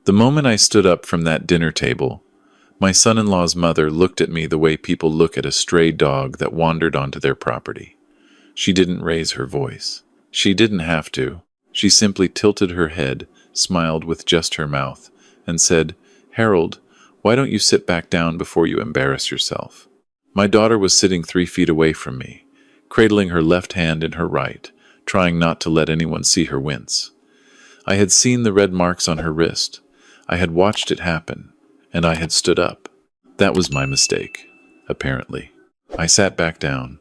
The moment I stood up from that dinner table, my son-in-law's mother looked at me the way people look at a stray dog that wandered onto their property. She didn't raise her voice. She didn't have to. She simply tilted her head, smiled with just her mouth, and said, "Harold, why don't you sit back down before you embarrass yourself?" My daughter was sitting 3 feet away from me, cradling her left hand in her right, trying not to let anyone see her wince. I had seen the red marks on her wrist. I had watched it happen, and I had stood up. That was my mistake, apparently. I sat back down,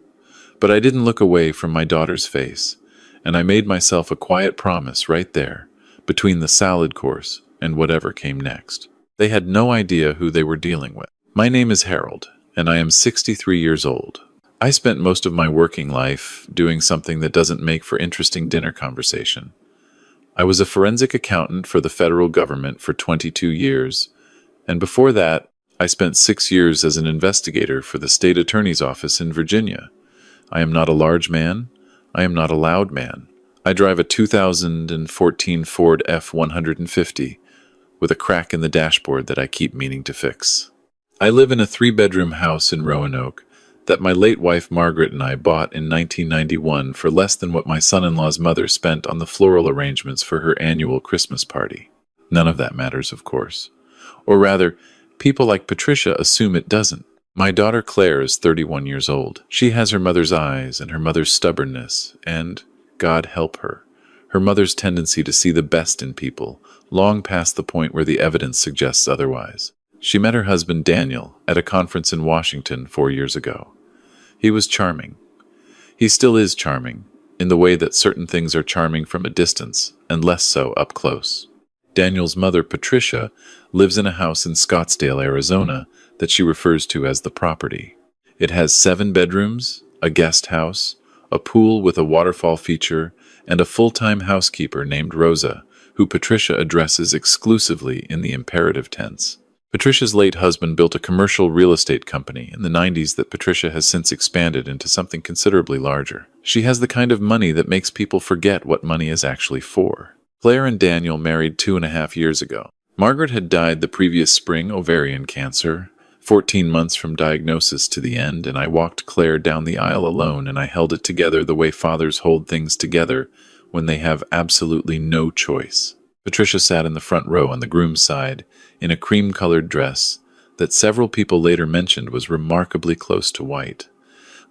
but I didn't look away from my daughter's face, and I made myself a quiet promise right there, between the salad course and whatever came next. They had no idea who they were dealing with. My name is Harold, and I am 63 years old. I spent most of my working life doing something that doesn't make for interesting dinner conversation. I was a forensic accountant for the federal government for 22 years, and before that, I spent 6 years as an investigator for the state attorney's office in Virginia. I am not a large man. I am not a loud man. I drive a 2014 Ford F-150 with a crack in the dashboard that I keep meaning to fix. I live in a 3-bedroom house in Roanoke that my late wife Margaret and I bought in 1991 for less than what my son-in-law's mother spent on the floral arrangements for her annual Christmas party. None of that matters, of course. Or rather, people like Patricia assume it doesn't. My daughter Claire is 31 years old. She has her mother's eyes and her mother's stubbornness, and, God help her, her mother's tendency to see the best in people, long past the point where the evidence suggests otherwise. She met her husband Daniel at a conference in Washington 4 years ago. He was charming. He still is charming, in the way that certain things are charming from a distance, and less so up close. Daniel's mother, Patricia, lives in a house in Scottsdale, Arizona, that she refers to as the property. It has 7 bedrooms, a guest house, a pool with a waterfall feature, and a full-time housekeeper named Rosa, who Patricia addresses exclusively in the imperative tense. Patricia's late husband built a commercial real estate company in the 90s that Patricia has since expanded into something considerably larger. She has the kind of money that makes people forget what money is actually for. Claire and Daniel married 2.5 years ago. Margaret had died the previous spring, ovarian cancer, 14 months from diagnosis to the end, and I walked Claire down the aisle alone, and I held it together the way fathers hold things together when they have absolutely no choice. Patricia sat in the front row on the groom's side, in a cream-colored dress that several people later mentioned was remarkably close to white.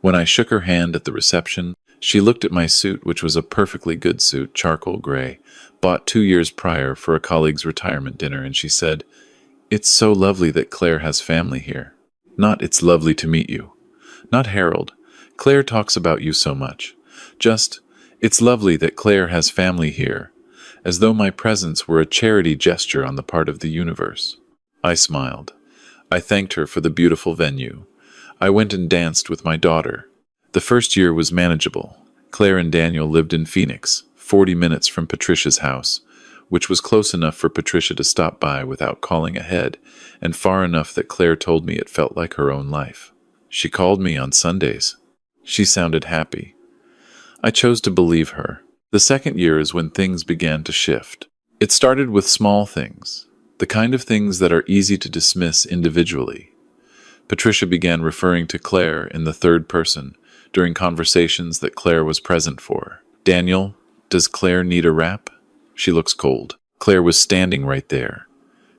When I shook her hand at the reception, she looked at my suit, which was a perfectly good suit, charcoal gray, bought 2 years prior for a colleague's retirement dinner, and she said, "It's so lovely that Claire has family here. Not, it's lovely to meet you. Not Harold. Claire talks about you so much. Just, it's lovely that Claire has family here," as though my presence were a charity gesture on the part of the universe. I smiled. I thanked her for the beautiful venue. I went and danced with my daughter. The first year was manageable. Claire and Daniel lived in Phoenix, 40 minutes from Patricia's house, which was close enough for Patricia to stop by without calling ahead, and far enough that Claire told me it felt like her own life. She called me on Sundays. She sounded happy. I chose to believe her. The second year is when things began to shift. It started with small things, the kind of things that are easy to dismiss individually. Patricia began referring to Claire in the third person during conversations that Claire was present for. "Daniel, does Claire need a wrap? She looks cold." Claire was standing right there.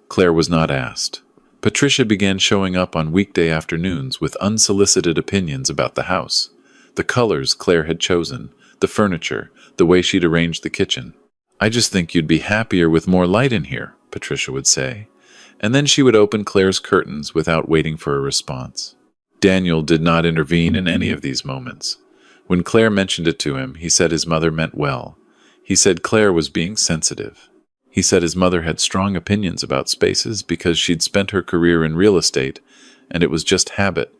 Claire was not asked. Patricia began showing up on weekday afternoons with unsolicited opinions about the house, the colors Claire had chosen, the furniture, the way she'd arranged the kitchen. "I just think you'd be happier with more light in here," Patricia would say, and then she would open Claire's curtains without waiting for a response. Daniel did not intervene in any of these moments. When Claire mentioned it to him, he said his mother meant well. He said Claire was being sensitive. He said his mother had strong opinions about spaces because she'd spent her career in real estate, and it was just habit,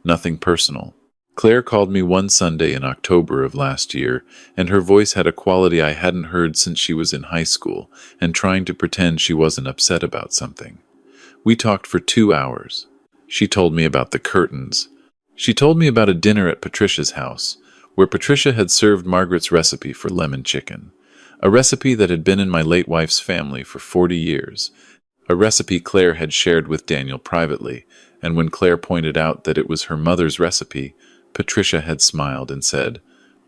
nothing personal. Claire called me one Sunday in October of last year, and her voice had a quality I hadn't heard since she was in high school, and trying to pretend she wasn't upset about something. We talked for 2 hours. She told me about the curtains. She told me about a dinner at Patricia's house, where Patricia had served Margaret's recipe for lemon chicken, a recipe that had been in my late wife's family for 40 years, a recipe Claire had shared with Daniel privately, and when Claire pointed out that it was her mother's recipe, Patricia had smiled and said,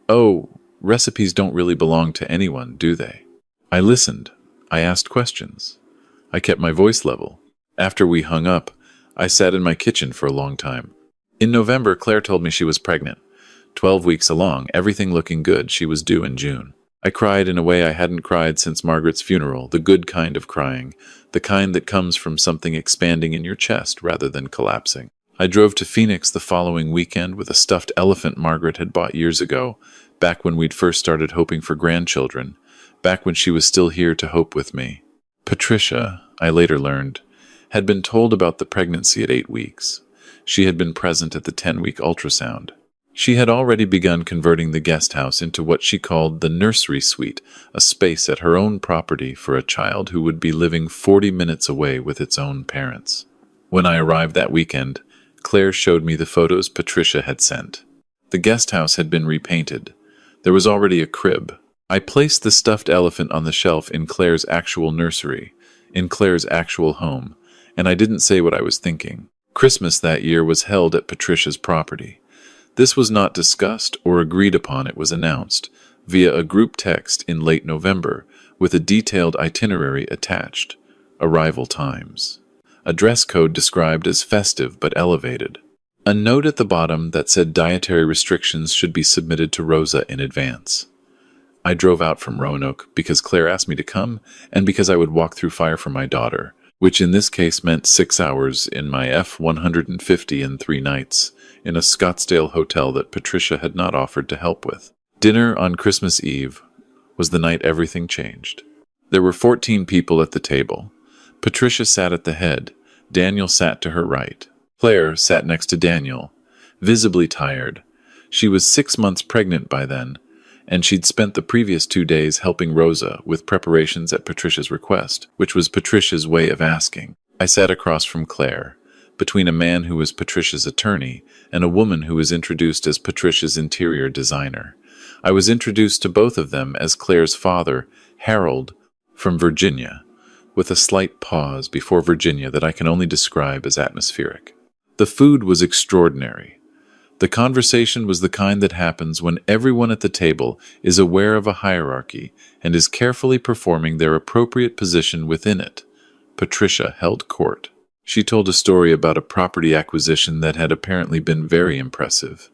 "Oh, recipes don't really belong to anyone, do they?" I listened. I asked questions. I kept my voice level. After we hung up, I sat in my kitchen for a long time. In November, Claire told me she was pregnant. 12 weeks along, everything looking good. She was due in June. I cried in a way I hadn't cried since Margaret's funeral, the good kind of crying, the kind that comes from something expanding in your chest rather than collapsing. I drove to Phoenix the following weekend with a stuffed elephant Margaret had bought years ago, back when we'd first started hoping for grandchildren, back when she was still here to hope with me. Patricia, I later learned, had been told about the pregnancy at 8 weeks. She had been present at the 10-week ultrasound. She had already begun converting the guest house into what she called the nursery suite, a space at her own property for a child who would be living 40 minutes away with its own parents. When I arrived that weekend, Claire showed me the photos Patricia had sent. The guest house had been repainted. There was already a crib. I placed the stuffed elephant on the shelf in Claire's actual nursery, in Claire's actual home, and I didn't say what I was thinking. Christmas that year was held at Patricia's property. This was not discussed or agreed upon. It was announced via a group text in late November with a detailed itinerary attached, arrival times, a dress code described as festive but elevated, a note at the bottom that said dietary restrictions should be submitted to Rosa in advance. I drove out from Roanoke because Claire asked me to come and because I would walk through fire for my daughter, which in this case meant 6 hours in my F-150 in 3 nights, in a Scottsdale hotel that Patricia had not offered to help with. Dinner on Christmas Eve was the night everything changed. There were 14 people at the table. Patricia sat at the head. Daniel sat to her right. Claire sat next to Daniel, visibly tired. She was 6 months pregnant by then, and she'd spent the previous 2 days helping Rosa with preparations at Patricia's request, which was Patricia's way of asking. I sat across from Claire, between a man who was Patricia's attorney and a woman who was introduced as Patricia's interior designer. I was introduced to both of them as Claire's father, Harold, from Virginia, with a slight pause before Virginia that I can only describe as atmospheric. The food was extraordinary. The conversation was the kind that happens when everyone at the table is aware of a hierarchy and is carefully performing their appropriate position within it. Patricia held court. She told a story about a property acquisition that had apparently been very impressive.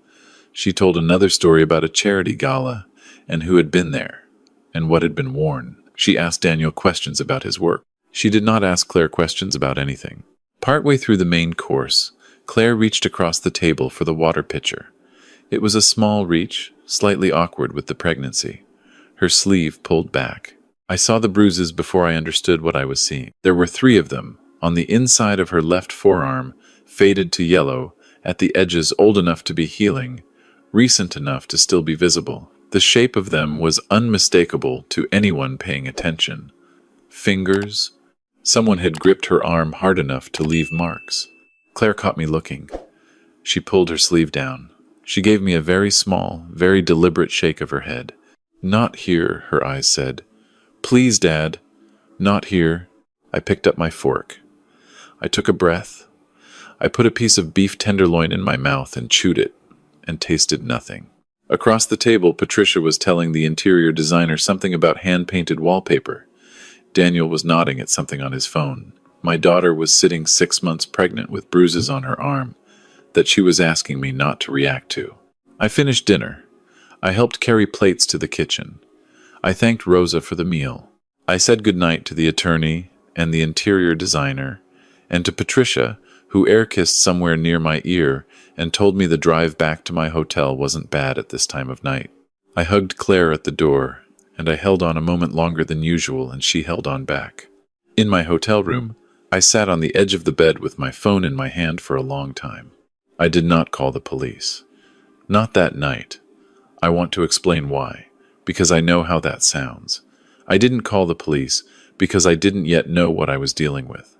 She told another story about a charity gala and who had been there and what had been worn. She asked Daniel questions about his work. She did not ask Claire questions about anything. Partway through the main course, Claire reached across the table for the water pitcher. It was a small reach, slightly awkward with the pregnancy. Her sleeve pulled back. I saw the bruises before I understood what I was seeing. There were 3 of them, on the inside of her left forearm, faded to yellow, at the edges old enough to be healing, recent enough to still be visible. The shape of them was unmistakable to anyone paying attention. Fingers. Someone had gripped her arm hard enough to leave marks. Claire caught me looking. She pulled her sleeve down. She gave me a very small, very deliberate shake of her head. "Not here," her eyes said. "Please, Dad. Not here." I picked up my fork. I took a breath. I put a piece of beef tenderloin in my mouth and chewed it, and tasted nothing. Across the table, Patricia was telling the interior designer something about hand-painted wallpaper. Daniel was nodding at something on his phone. My daughter was sitting 6 months pregnant with bruises on her arm that she was asking me not to react to. I finished dinner. I helped carry plates to the kitchen. I thanked Rosa for the meal. I said goodnight to the attorney and the interior designer, and to Patricia, who air-kissed somewhere near my ear and told me the drive back to my hotel wasn't bad at this time of night. I hugged Claire at the door, and I held on a moment longer than usual, and she held on back. In my hotel room, I sat on the edge of the bed with my phone in my hand for a long time. I did not call the police. Not that night. I want to explain why, because I know how that sounds. I didn't call the police because I didn't yet know what I was dealing with.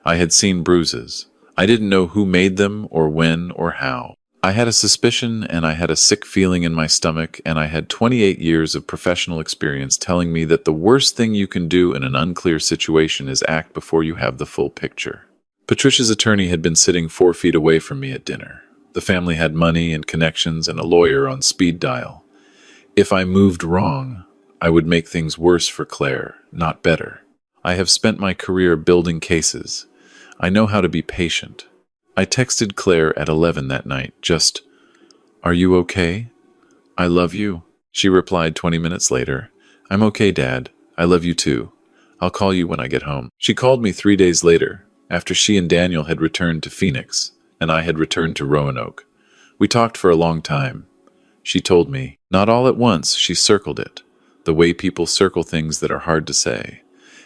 I had seen bruises. I didn't know who made them or when or how. I had a suspicion, and I had a sick feeling in my stomach, and I had 28 years of professional experience telling me that the worst thing you can do in an unclear situation is act before you have the full picture. Patricia's attorney had been sitting 4 feet away from me at dinner. The family had money and connections and a lawyer on speed dial. If I moved wrong, I would make things worse for Claire, not better. I have spent my career building cases. I know how to be patient. I texted Claire at 11 that night, just, "Are you okay? I love you." She replied 20 minutes later, "I'm okay, Dad. I love you too. I'll call you when I get home." She called me 3 days later, after she and Daniel had returned to Phoenix, and I had returned to Roanoke. We talked for a long time. She told me, not all at once, she circled it, the way people circle things that are hard to say.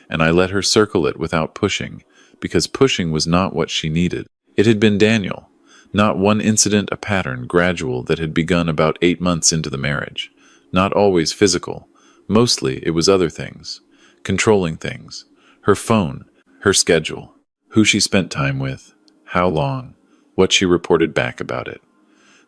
And I let her circle it without pushing, because pushing was not what she needed. It had been Daniel, not one incident, a pattern, gradual, that had begun about 8 months into the marriage. Not always physical. Mostly it was other things. Controlling things. Her phone, her schedule, who she spent time with, how long, what she reported back about it.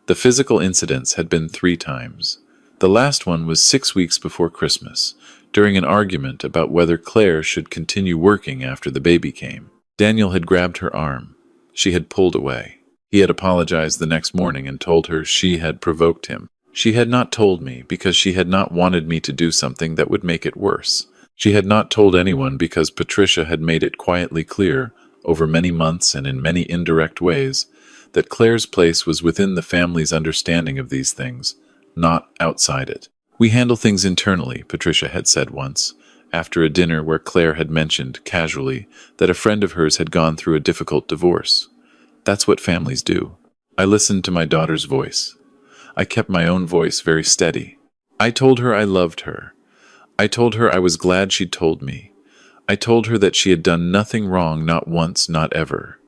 The physical incidents had been 3 times. The last one was 6 weeks before Christmas, during an argument about whether Claire should continue working after the baby came. Daniel had grabbed her arm. She had pulled away. He had apologized the next morning and told her she had provoked him. She had not told me because she had not wanted me to do something that would make it worse. She had not told anyone because Patricia had made it quietly clear, over many months and in many indirect ways, that Claire's place was within the family's understanding of these things, not outside it. "We handle things internally," Patricia had said once, after a dinner where Claire had mentioned, casually, that a friend of hers had gone through a difficult divorce. "That's what families do." I listened to my daughter's voice. I kept my own voice very steady. I told her I loved her. I told her I was glad she'd told me. I told her that she had done nothing wrong, not once, not ever.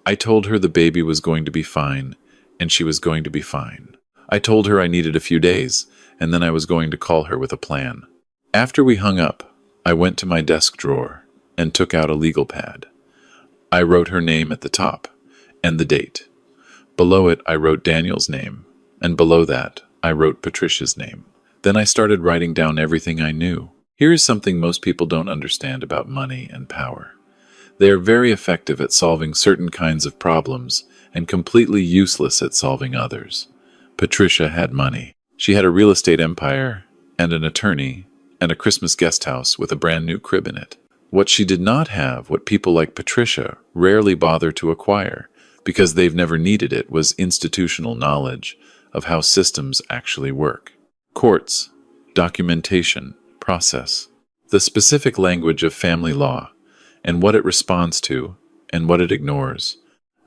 I told her the baby was going to be fine, and she was going to be fine. I told her I needed a few days, and then I was going to call her with a plan. After we hung up, I went to my desk drawer and took out a legal pad. I wrote her name at the top, and the date. Below it, I wrote Daniel's name, and below that, I wrote Patricia's name. Then I started writing down everything I knew. Here is something most people don't understand about money and power. They are very effective at solving certain kinds of problems and completely useless at solving others. Patricia had money. She had a real estate empire and an attorney and a Christmas guest house with a brand new crib in it. What she did not have, what people like Patricia rarely bother to acquire because they've never needed it, was institutional knowledge of how systems actually work. Courts, documentation, process, the specific language of family law, and what it responds to, and what it ignores.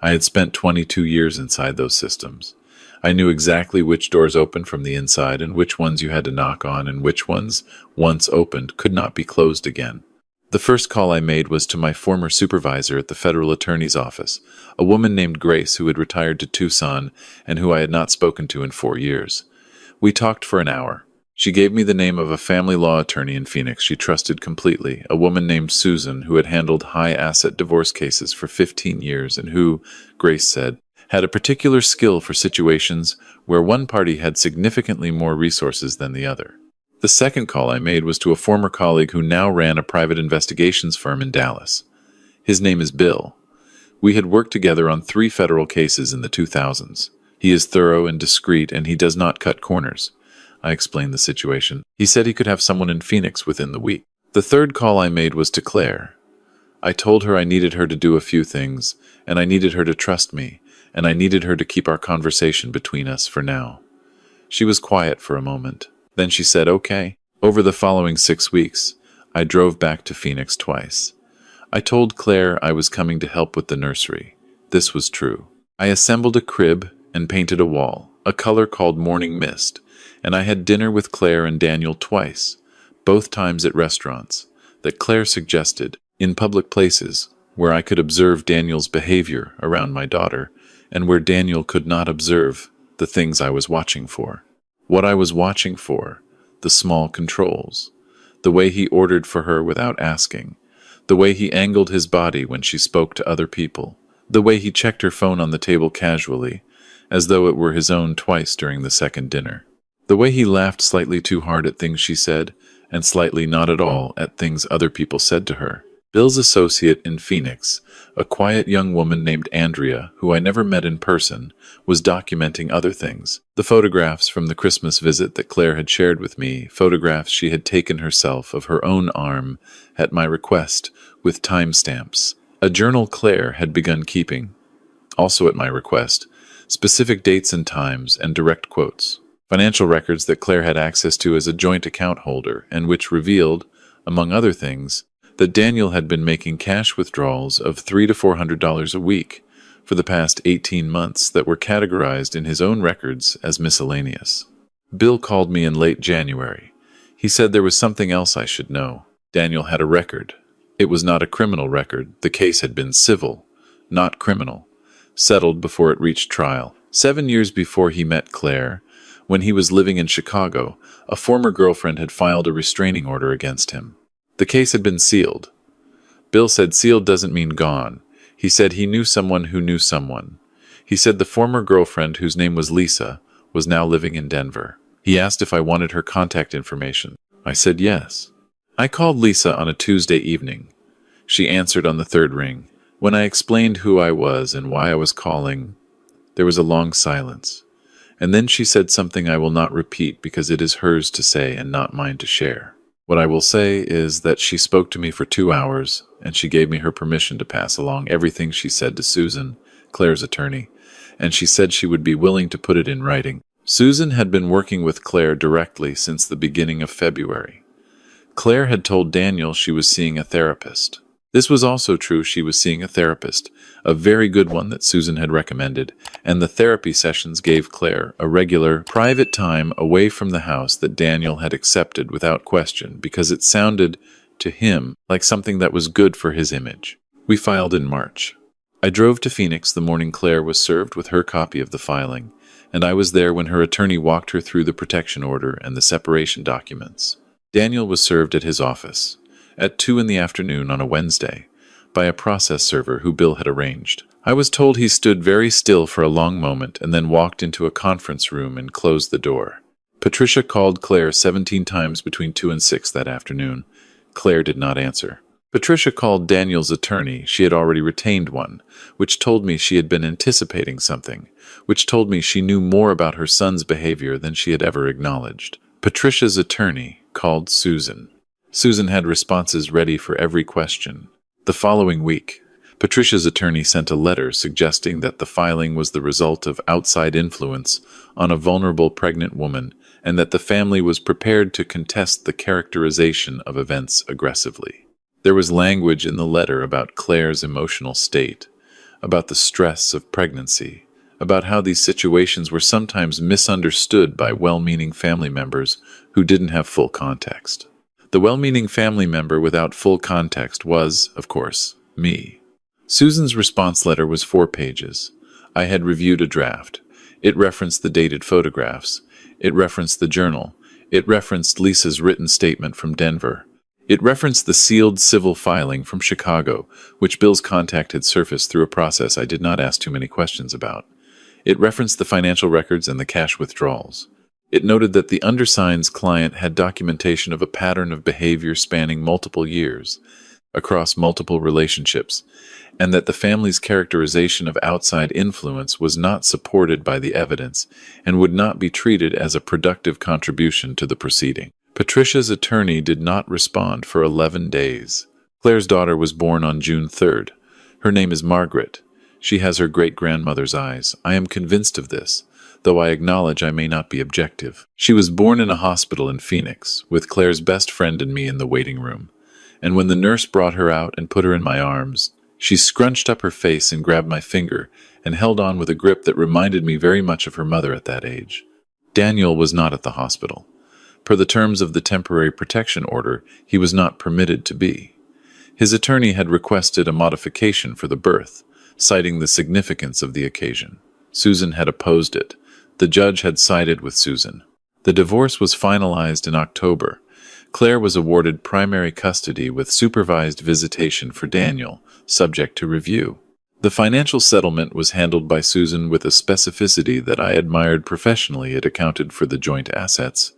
I had spent 22 years inside those systems. I knew exactly which doors opened from the inside and which ones you had to knock on and which ones, once opened, could not be closed again. The first call I made was to my former supervisor at the federal attorney's office, a woman named Grace who had retired to Tucson and who I had not spoken to in 4 years. We talked for an hour. She gave me the name of a family law attorney in Phoenix she trusted completely, a woman named Susan who had handled high-asset divorce cases for 15 years and who, Grace said, had a particular skill for situations where one party had significantly more resources than the other. The second call I made was to a former colleague who now ran a private investigations firm in Dallas. His name is Bill. We had worked together on 3 federal cases in the 2000s. He is thorough and discreet, and he does not cut corners. I explained the situation. He said he could have someone in Phoenix within the week. The third call I made was to Claire. I told her I needed her to do a few things, and I needed her to trust me, and I needed her to keep our conversation between us for now. She was quiet for a moment. Then she said, "Okay." Over the following 6 weeks, I drove back to Phoenix twice. I told Claire I was coming to help with the nursery. This was true. I assembled a crib and painted a wall, a color called Morning Mist, and I had dinner with Claire and Daniel twice, both times at restaurants, that Claire suggested, in public places, where I could observe Daniel's behavior around my daughter, and where Daniel could not observe the things I was watching for. What I was watching for, the small controls, the way he ordered for her without asking, the way he angled his body when she spoke to other people, the way he checked her phone on the table casually, as though it were his own twice during the second dinner. The way he laughed slightly too hard at things she said, and slightly not at all at things other people said to her. Bill's associate in Phoenix, a quiet young woman named Andrea, who I never met in person, was documenting other things. The photographs from the Christmas visit that Claire had shared with me, photographs she had taken herself of her own arm at my request, with timestamps. A journal Claire had begun keeping, also at my request, specific dates and times and direct quotes. Financial records that Claire had access to as a joint account holder, and which revealed, among other things, that Daniel had been making cash withdrawals of $300 to $400 a week for the past 18 months that were categorized in his own records as miscellaneous. Bill called me in late January. He said there was something else I should know. Daniel had a record. It was not a criminal record. The case had been civil, not criminal, settled before it reached trial. 7 years before he met Claire, when he was living in Chicago, a former girlfriend had filed a restraining order against him. The case had been sealed. Bill said sealed doesn't mean gone. He said he knew someone who knew someone. He said the former girlfriend, whose name was Lisa, was now living in Denver. He asked if I wanted her contact information. I said yes. I called Lisa on a Tuesday evening. She answered on the third ring. When I explained who I was and why I was calling, there was a long silence. And then she said something I will not repeat because it is hers to say and not mine to share. What I will say is that she spoke to me for 2 hours, and she gave me her permission to pass along everything she said to Susan, Claire's attorney, and she said she would be willing to put it in writing. Susan had been working with Claire directly since the beginning of February. Claire had told Daniel she was seeing a therapist. This was also true. She was seeing a therapist, a very good one that Susan had recommended, and the therapy sessions gave Claire a regular, private time away from the house that Daniel had accepted without question because it sounded, to him, like something that was good for his image. We filed in March. I drove to Phoenix the morning Claire was served with her copy of the filing, and I was there when her attorney walked her through the protection order and the separation documents. Daniel was served at his office at 2 in the afternoon on a Wednesday, by a process server who Bill had arranged. I was told he stood very still for a long moment and then walked into a conference room and closed the door. Patricia called Claire 17 times between 2 and 6 that afternoon. Claire did not answer. Patricia called Daniel's attorney. She had already retained one, which told me she had been anticipating something, which told me she knew more about her son's behavior than she had ever acknowledged. Patricia's attorney called Susan. Susan had responses ready for every question. The following week, Patricia's attorney sent a letter suggesting that the filing was the result of outside influence on a vulnerable pregnant woman and that the family was prepared to contest the characterization of events aggressively. There was language in the letter about Claire's emotional state, about the stress of pregnancy, about how these situations were sometimes misunderstood by well-meaning family members who didn't have full context. The well-meaning family member without full context was, of course, me. Susan's response letter was 4 pages. I had reviewed a draft. It referenced the dated photographs. It referenced the journal. It referenced Lisa's written statement from Denver. It referenced the sealed civil filing from Chicago, which Bill's contact had surfaced through a process I did not ask too many questions about. It referenced the financial records and the cash withdrawals. It noted that the undersigned's client had documentation of a pattern of behavior spanning multiple years, across multiple relationships, and that the family's characterization of outside influence was not supported by the evidence and would not be treated as a productive contribution to the proceeding. Patricia's attorney did not respond for 11 days. Claire's daughter was born on June 3rd. Her name is Margaret. She has her great-grandmother's eyes. I am convinced of this, though I acknowledge I may not be objective. She was born in a hospital in Phoenix, with Claire's best friend and me in the waiting room. And when the nurse brought her out and put her in my arms, she scrunched up her face and grabbed my finger and held on with a grip that reminded me very much of her mother at that age. Daniel was not at the hospital. Per the terms of the temporary protection order, he was not permitted to be. His attorney had requested a modification for the birth, citing the significance of the occasion. Susan had opposed it. The judge had sided with Susan. The divorce was finalized in October. Claire was awarded primary custody with supervised visitation for Daniel, subject to review. The financial settlement was handled by Susan with a specificity that I admired professionally. It accounted for the joint assets,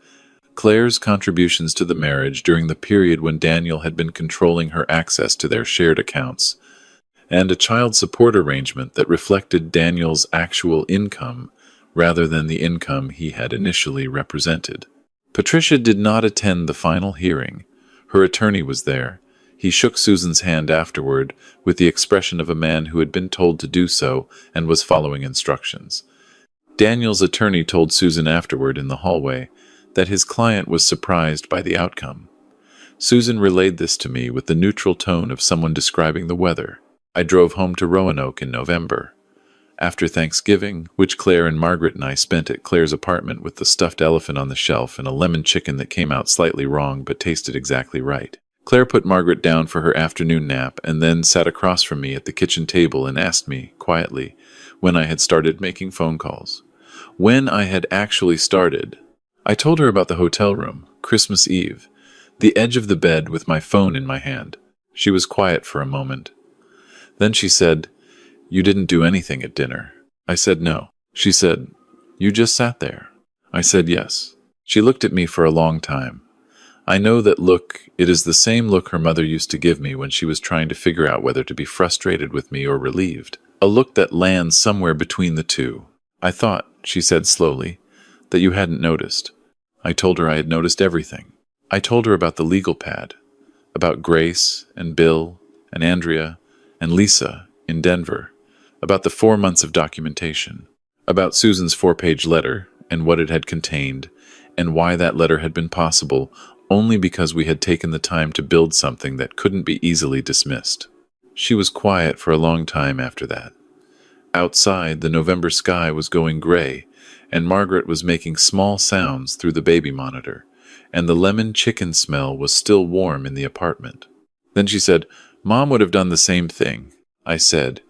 Claire's contributions to the marriage during the period when Daniel had been controlling her access to their shared accounts, and a child support arrangement that reflected Daniel's actual income rather than the income he had initially represented. Patricia did not attend the final hearing. Her attorney was there. He shook Susan's hand afterward with the expression of a man who had been told to do so and was following instructions. Daniel's attorney told Susan afterward in the hallway that his client was surprised by the outcome. Susan relayed this to me with the neutral tone of someone describing the weather. I drove home to Roanoke in November. After Thanksgiving, which Claire and Margaret and I spent at Claire's apartment with the stuffed elephant on the shelf and a lemon chicken that came out slightly wrong but tasted exactly right. Claire put Margaret down for her afternoon nap and then sat across from me at the kitchen table and asked me, quietly, when I had started making phone calls. When I had actually started, I told her about the hotel room, Christmas Eve, the edge of the bed with my phone in my hand. She was quiet for a moment. Then she said, "You didn't do anything at dinner." I said no. She said, "You just sat there." I said yes. She looked at me for a long time. I know that look. It is the same look her mother used to give me when she was trying to figure out whether to be frustrated with me or relieved. A look that lands somewhere between the two. "I thought," she said slowly, "that you hadn't noticed." I told her I had noticed everything. I told her about the legal pad, about Grace and Bill and Andrea and Lisa in Denver, about the 4 months of documentation, about Susan's 4-page letter and what it had contained, and why that letter had been possible only because we had taken the time to build something that couldn't be easily dismissed. She was quiet for a long time after that. Outside, the November sky was going gray, and Margaret was making small sounds through the baby monitor, and the lemon chicken smell was still warm in the apartment. Then she said, "Mom would have done the same thing." I said,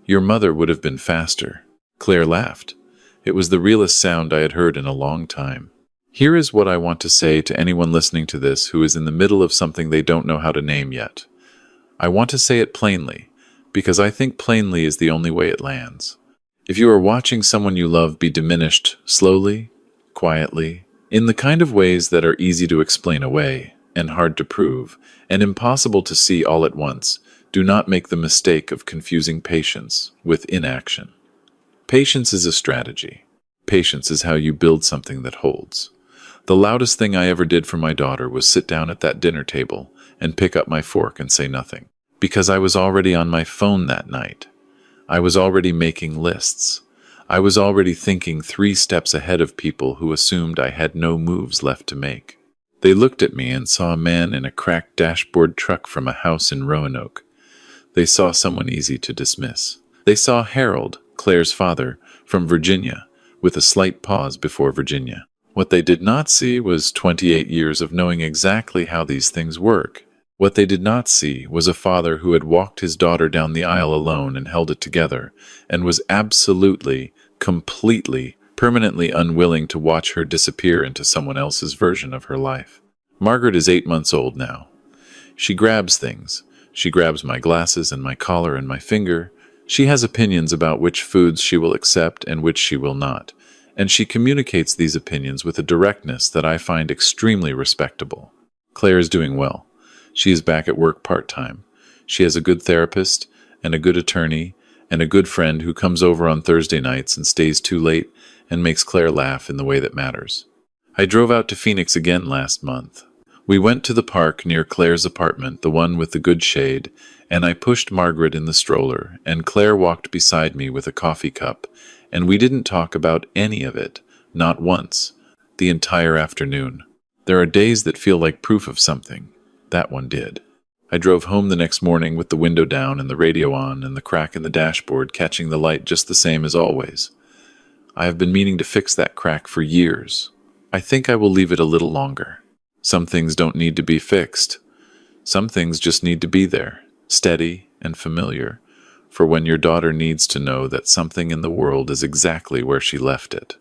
"Your mother would have been faster." Claire laughed. It was the realest sound I had heard in a long time. Here is what I want to say to anyone listening to this who is in the middle of something they don't know how to name yet. I want to say it plainly, because I think plainly is the only way it lands. If you are watching someone you love be diminished slowly, quietly, in the kind of ways that are easy to explain away, and hard to prove, and impossible to see all at once, do not make the mistake of confusing patience with inaction. Patience is a strategy. Patience is how you build something that holds. The loudest thing I ever did for my daughter was sit down at that dinner table and pick up my fork and say nothing. Because I was already on my phone that night. I was already making lists. I was already thinking 3 steps ahead of people who assumed I had no moves left to make. They looked at me and saw a man in a cracked dashboard truck from a house in Roanoke. They saw someone easy to dismiss. They saw Harold, Claire's father, from Virginia, with a slight pause before Virginia. What they did not see was 28 years of knowing exactly how these things work. What they did not see was a father who had walked his daughter down the aisle alone and held it together, and was absolutely, completely, permanently unwilling to watch her disappear into someone else's version of her life. Margaret is 8 months old now. She grabs things. She grabs my glasses and my collar and my finger. She has opinions about which foods she will accept and which she will not, and she communicates these opinions with a directness that I find extremely respectable. Claire is doing well. She is back at work part-time. She has a good therapist and a good attorney and a good friend who comes over on Thursday nights and stays too late and makes Claire laugh in the way that matters. I drove out to Phoenix again last month. We went to the park near Claire's apartment, the one with the good shade, and I pushed Margaret in the stroller, and Claire walked beside me with a coffee cup, and we didn't talk about any of it, not once, the entire afternoon. There are days that feel like proof of something. That one did. I drove home the next morning with the window down and the radio on and the crack in the dashboard catching the light just the same as always. I have been meaning to fix that crack for years. I think I will leave it a little longer. Some things don't need to be fixed. Some things just need to be there, steady and familiar, for when your daughter needs to know that something in the world is exactly where she left it.